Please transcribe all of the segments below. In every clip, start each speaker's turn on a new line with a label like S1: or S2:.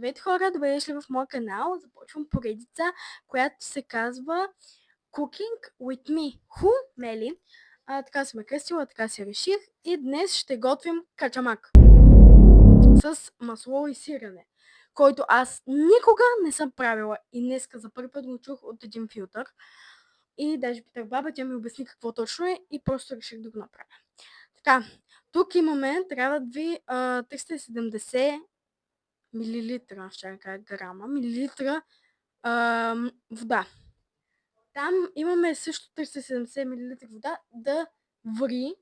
S1: Здравейте хора, добре дошли в моя канал. Започвам поредица, която се казва Cooking with me. Мели. Така съм ме кръстила, така се реших. И днес ще готвим качамак с масло и сирене, който аз никога не съм правила. И днеска за първи път го чух от един филтър. И даже питах баба, тя ми обясни какво точно е и просто реших да го направя. Така, тук имаме, трябват ви 370 милилитра, ще кажа грама, милилитра вода. Там имаме също 370 милилитра вода да вари.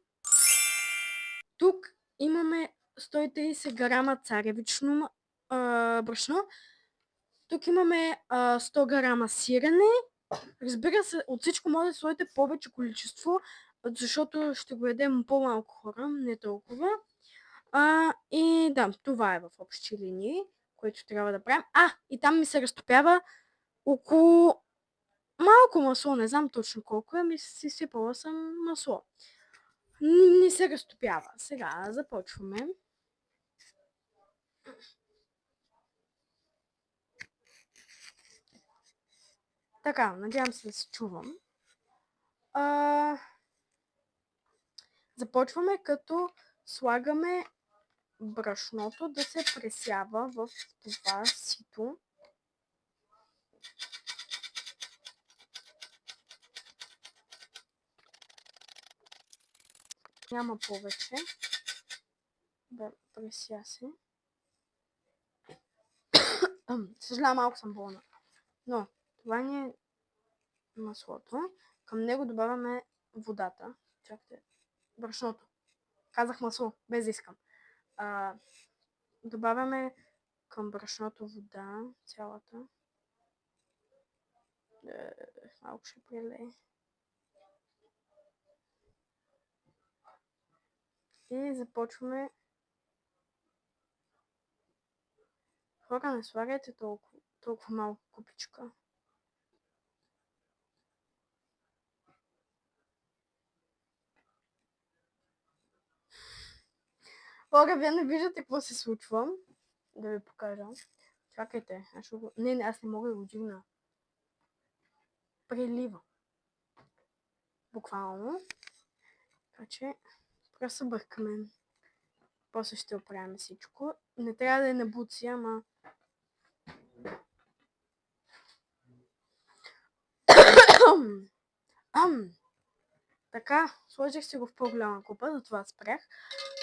S1: Тук имаме 130 грама царевично брашно. Тук имаме 100 грама сирене. Разбира се, от всичко може да сложите повече количество, защото ще го ядем по-малко хора, не толкова. И да, това е в общи линии, което трябва да правим. И там ми се разтопява около малко масло, не знам точно колко е, ми си сипала съм масло. Не се разтопява. Сега започваме. Така, надявам се да се чувам. Започваме като слагаме брашното да се пресява в това сито. Няма повече. Да, преся се. Съжалявам, малко съм болна. Но това ни е маслото. Към него добавяме водата. Чакайте. Брашното. Казах масло, без да искам. Добавяме към брашното вода, цялата. Малко ще прелее. И започваме. Хора, не слагайте толкова малко купичка. Хора, вие не виждате какво се случва. Да ви покажа. Чакайте. Аз не мога да го дигна. Прилива. Буквално. Така че просто бъркаме. После ще оправяме всичко. Не трябва да е на буци, ама... Така, сложих си го в по-голяма купа, затова спрях.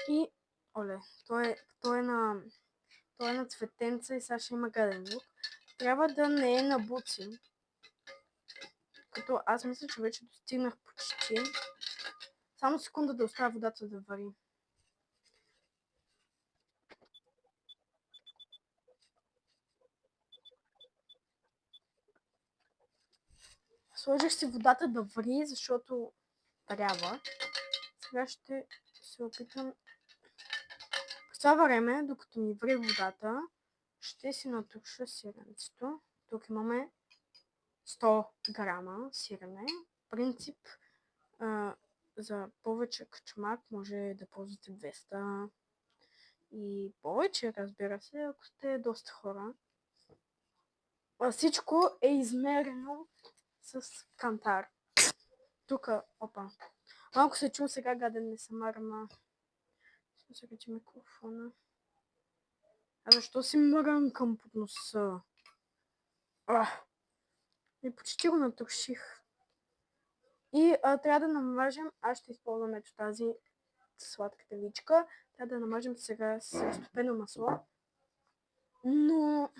S1: И, той е на цветенца и сега ще има гаден лук. Трябва да не е на буци. Като аз мисля, че вече достигнах почти. Само секунда да оставя водата да вари. Сложих си водата да вари, защото трябва. Сега ще се опитам. В това време, докато ми вари водата, ще си натруша сиренцето. Тук имаме 100 грама сирене. Принцип, за повече качамак може да ползвате 200 и повече, разбира се, ако сте доста хора. Всичко е измерено с кантар. Тук, опа. Малко се чу сега, гаден не съм арма. Ще качи микрофона. Защо си мрънкам под носа? И почти го натруших. И трябва да намажем, аз ще използвам ето тази сладката вичка. Трябва да намажем сега с разтопено масло. Но...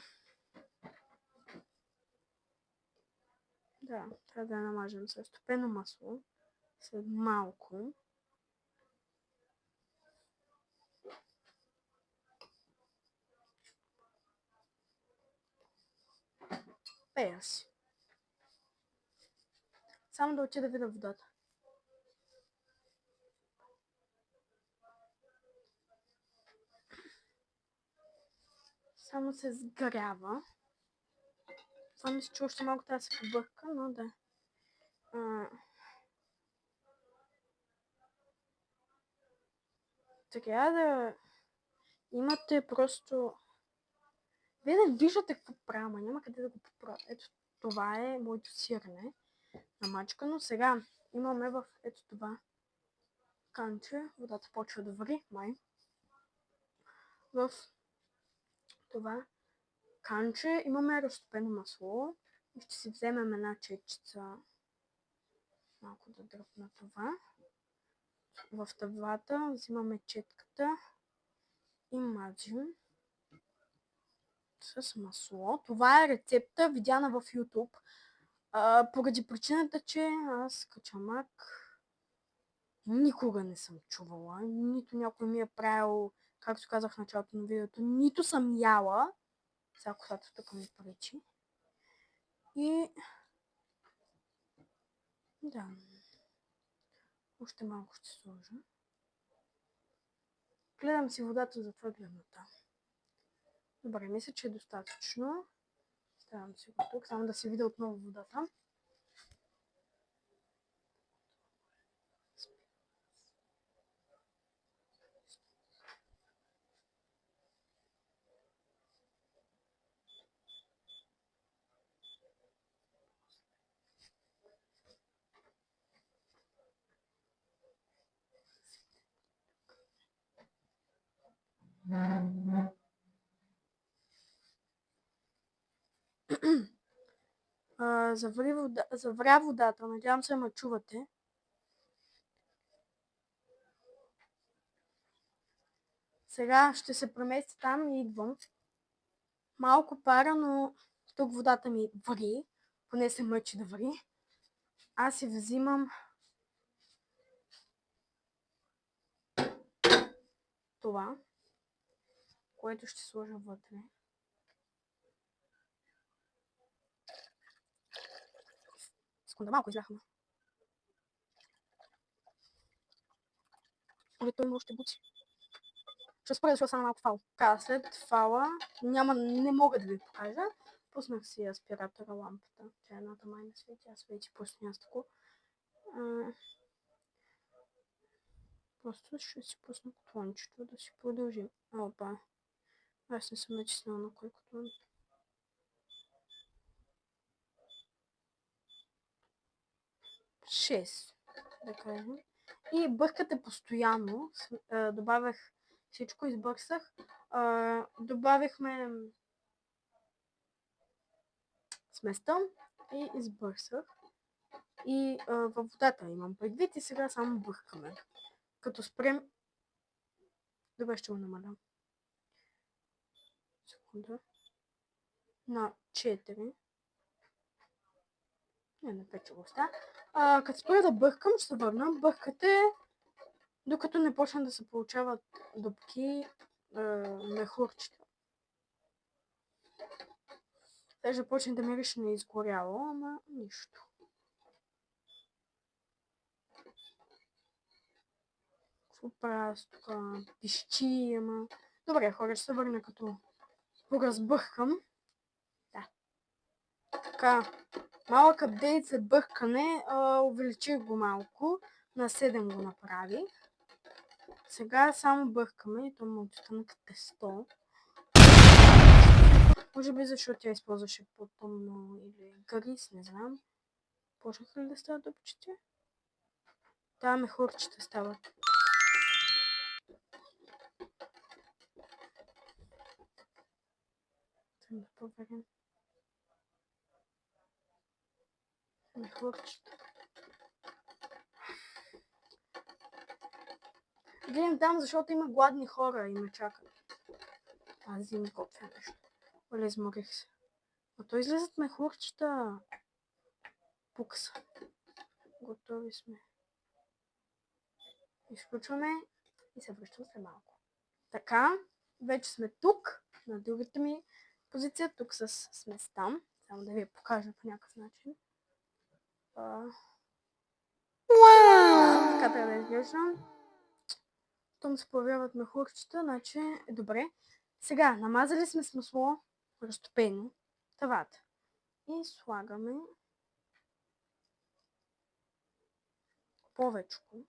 S1: Да, трябва да намажем с разтопено масло. След малко. Пея си. Само да отида да видя водата. Само се сгрява. Това мисля, че още малко трябва да се побърка, но да. Трябва да имате просто... Вие не виждате какво правя, няма къде да го поправя. Ето това е моето сирене намачкано. Сега имаме в ето това канче. Водата почва да вари, май. В това канче имаме разтопено масло. И ще си вземем една четчица. Малко да дръпна това. В таблата взимаме четката и мажем с масло. Това е рецепта, видяна в YouTube. Поради причината, че аз качамак никога не съм чувала, нито някой ми е правил, както казах в началото на видеото, нито съм яла. Сега косата тук ми пречи. И да, още малко ще сложа. Гледам си водата за въгледната. Добре, мисля, че е достатъчно. Ставам си го тук, само да си видя отново водата. Завря водата, надявам се ме чувате. Сега ще се премести там и идвам. Малко пара, но тук водата ми вари, поне се мъчи да вари. Аз си взимам това, което ще сложа вътре. Секунда, малко изляхме. Оле, той има още буци. Ще спра да стана малко фал. Така, след фала не мога да ви покажа. Пуснах си аспиратора лампата. Тя едната май не свети, аз вече пусна тако. Просто ще си пусна клончето да си продължим. Опа. Аз не съм начислила на кой клон. Шест, да кажем. И бъркате постоянно. Добавях всичко, избърсах. Добавихме сместа и избърсах. И във водата имам предвид и сега само бъркаме. Като спрем... Добре, ще го намаля. Секунда. На 4. Не, на 5 го оставя. Като спра да бъркам, ще се върна. Бъркате, докато не почнат да се получават дупки, мехурчета. Сега ще почне да мирише на изгоряло, ама нищо. Какво правя с тук? Пищи, ама... Добре, хора, ще се върна като го разбъркам. Да. Така, малък апдейт за бъркане. Увеличих го малко. На 7 го направих. Сега само бъркаме и то му остана като тесто. Може би защото тя използваше по-тъмно или гъриз, не знам. Почнаха ли да стават дупчите? Да, мехурчета стават. Да проверим. Мехурчета. Гледам там, защото има гладни хора и ме чакат. Аз им готвя нещо. Оле, изморих се. А то излизат мехурчета. Пукса. Готови сме. Изключваме и се връщам след малко. Така, вече сме тук, на другата ми позиция, тук с сместа. Само да ви я покажа по някакъв начин. Така трябва да изглеждам. Там се появяват мехурчета, значи е добре. Сега, намазали сме с масло, разтопено, тавата. И слагаме повечко.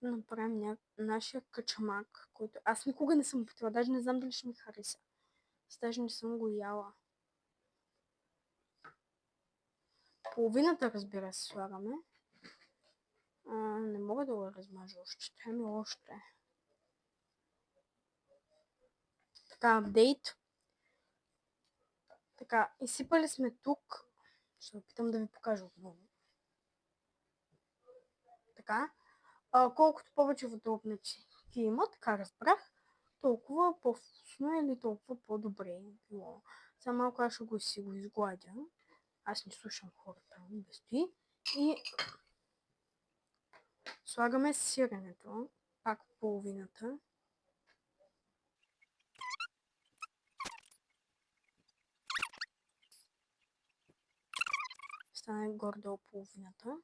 S1: да направим нашия качамак, който аз никога не съм опитала, даже не знам дали ще ми хареса. Даже не съм го яла. Половината, разбира се, слагаме. Не мога да го размажа още. Трябва ми още. Така, апдейт. Така, изсипали сме тук. Ще опитам да ви покажа отново. Така. Колкото повече вътробници има, така разбрах, толкова по-вкусно или толкова по-добре било. Сега малко аз ще си го изгладя. Аз не слушам хората, без ти. И слагаме сиренето, пак половината. Стане гордо половината.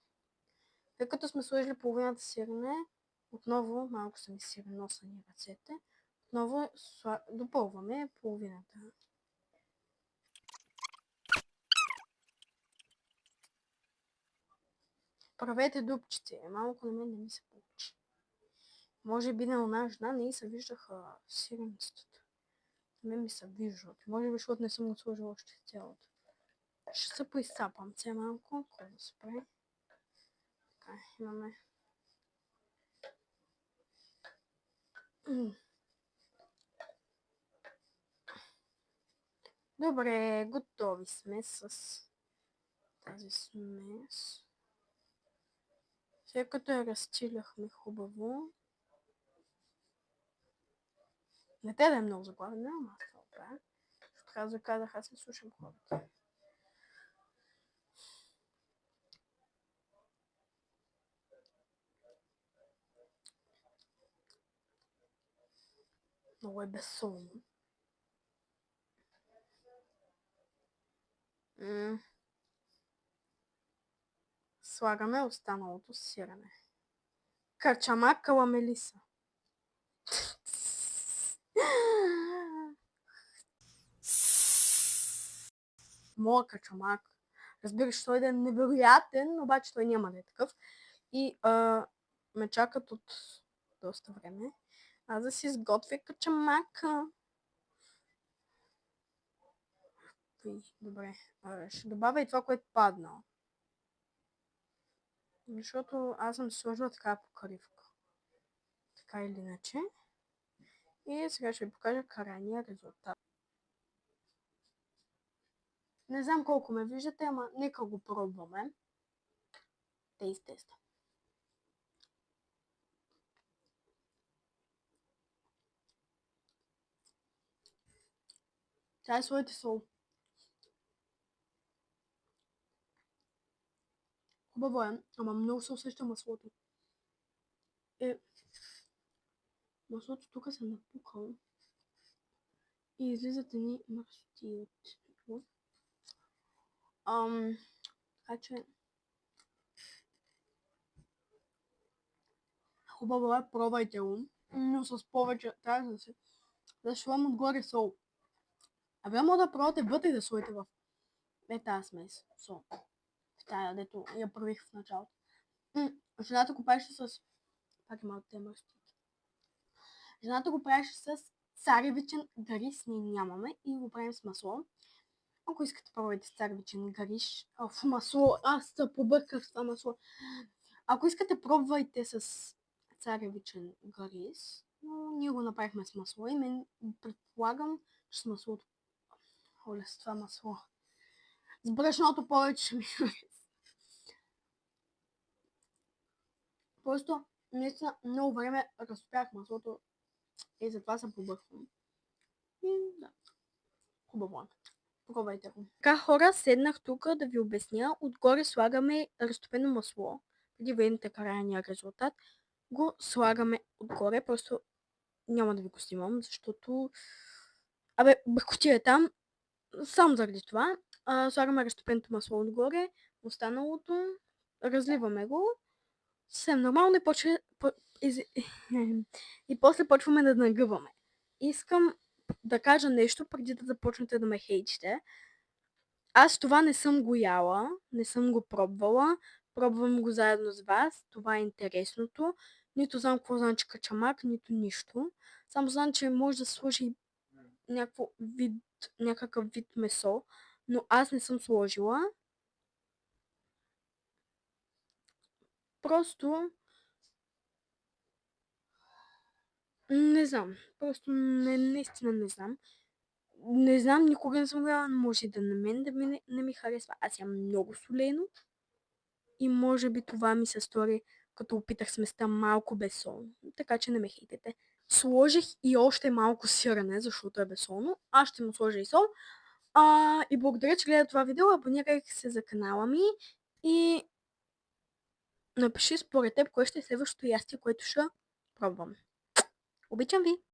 S1: Тъй като сме сложили половината сирене, отново малко са ми сиреносани ръцете. Отново допълваме половината. Правете дупчици. Малко на мен не ми се получи. Може би на една жена не се виждаха сиреницата. На мен ми се виждат. Може би, защото не съм го сложила още цялото. Ще се поизцапам це малко. Кой да се прави? Така, имаме. Добре, готови сме с тази смес. След като я разчиляхме хубаво. Не те да е много заглавена, ама това оправя. Защото казах, аз не слушам хората. Много е безсолно. Слагаме останалото сирене. Качамак каламелиса. Моя качамак. Разбираш, той да е невероятен, обаче той няма да е такъв. И ме чакат от доста време. Аз да си изготвя качамака. Добре. Ще добавя и това, което падна. Защото аз съм сложила така покривка. Така или иначе. И сега ще ви покажа крайния резултат. Не знам колко ме виждате, ама нека го пробваме. Тест. Сега сложите сол. Хубаво е, ама много се усеща маслото. Маслото тук се напукало. И излизат едни мърсоти от него. Така че хубаво е, пробвайте го. Но с повече, трябва да се слагам отгоре сол. А вие може да пробвате вътре да сложите в тази смес сол. В тая, дето я правих в началото. Жената го правеше с... Пак е малко те мърсоти. Жената го правеше с царевичен гарис, ние нямаме и го правим с масло. Ако искате пробвайте с царевичен гариш, в масло, аз се побърках с това масло. Ако искате пробвайте с царевичен гарис, но ние го направихме с масло и мен предполагам, че с маслото. Оле, с това масло. С брашното повече ми хареса. Просто наистина много време разтопях маслото и затова се побърквам. И да, хубаво е. Пробвайте го. Така, хора, седнах тук да ви обясня. Отгоре слагаме разтопено масло. Преди видите крайния резултат. Го слагаме отгоре. Просто няма да ви го снимам, защото... бъркотия е там. Само заради това. Слагаме разтопеното масло отгоре. Останалото разливаме го. Съвсем нормално и после почваме да нагъваме. Искам да кажа нещо, преди да започнете да ме хейтите. Аз това не съм го яла, не съм го пробвала. Пробвам го заедно с вас. Това е интересното. Нито знам какво значи качамак, нито нищо. Само знам, че може да се сложи някакъв вид месо, но аз не съм сложила. Просто не знам. Просто наистина не знам. Не знам, никога не съм гледала, но може да на мен да ми не ми харесва. Аз ям много солено и може би това ми се стори, като опитах сместа малко безсолно. Така че не ме хейтете. Сложих и още малко сирене, защото е безсолно. Аз ще му сложа и сол. И благодаря, че гледа това видео. Абонирай се за канала ми и напиши според теб кое ще е следващото ястие, което ще пробвам. Обичам ви!